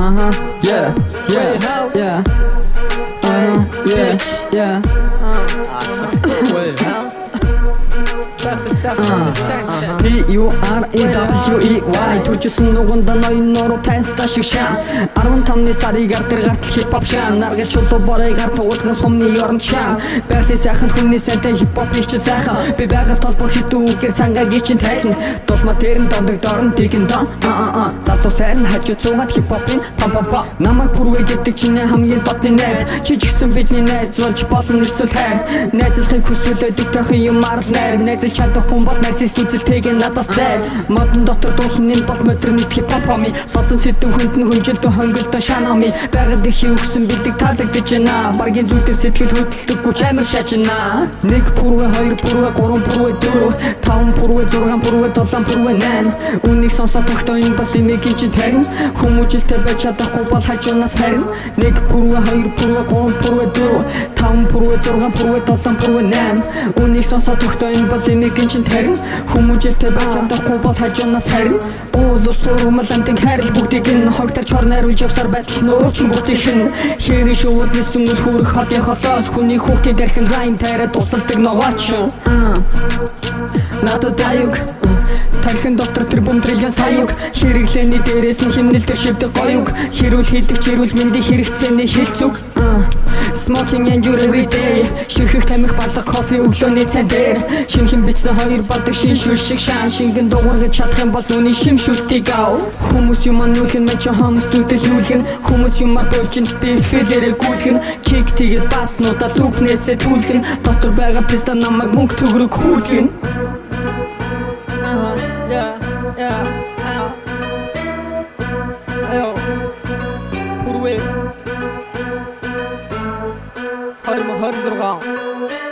Yeah, yeah, yeah. Yeah, yeah. P-U-R-E-W-E-Y төржсөн нүгэнд ноён нуруу пенста шиг шаан 15-ны сарыг ардэр гартал хип-хоп шаан наргал чулуу борыг гар тугуулган сумны ёрон чаан байхлын сайхан хүний сайтай хип-хоп их ч сайхан би байгаль толбор хитүү үгээр цангагийн чинь тайхан дулма тэрэн дондог дорн тэгэн дон залуу сайрн хажуу цуугаад хип-хопын пам намайг бүрвэ гэдэг чиний хамгийн дотны найз чи ч гэсэн бидний найз болж болно эсвэл хайр найзлахыг хүсвэл тахын юм арал найр найзал чадах хүн бол нарцист үзэлтэйг надаас зай модон дотор дуусан энэ бол модернист хип-хоп хоми содон сэдв хүнд нь хөнжилтөө хонголтон шаноми байгаль их өгсөн бэлдэг таалагдж байна баргийн зүйл дээр сэтгэл хөдлөлтөггүй ч амар шаажна 1 бүрвэ 2 бүрвэ 3 бүрвэ 4 5 бүрвэ 6 бүрвэ 7 бүрвэ 8 үнийг сонсоод тогтоо энэ бол имигийн чинь тарин хүмүүжилтэй байж чадахгүй бол хажуунаас харин 1 бүрвэ 2 бүрвэ 3 бүрвэ 4 5 бүрвэ 6 бүрвэ 7 бүрвэ 8 үнийг сонсоод тогтоо энэ бол имигийн чинь тарин хүмүүжилтэй байж чадахгүй бол хажуунаас харин уулус сурмал амтэн хайрл бүгдийг нь хогтарч хор найруулж явсаар байтал нуучин бүгдийнх нь хэрэг шууд нисэн үл хүрэх хотын холоос хүний хүүхдийн дархин райм тайраад тусалдаг ногооч надад аюуг тархин дотор тэр бум триллион саяуг хэрэглээний дээрээс нь химнэлтэй шивдэг гоёг хэрүүл хийдэг чирүүл мэндийн хэрэгцээний хилцүүг Smoking and you're every day ширхэх тамхи балга кофе өглөөний цай дээр шинхэн битсэн хоёр бадаг шиншүүл шиг шаан шингэн дуургаж чадах юм бол үүний шимшүүлтийг ав хүмүүс юм ануулах нь мэж хамс төдөлүүлэх нь хүмүүс юм болжинд би филэрэ гүйлхэн кик тэгээд баснуудаа лүпнээсээ түлхэн дотор байгаа писта намайг мөнгө төгрөг хүүлхэн Put away. 26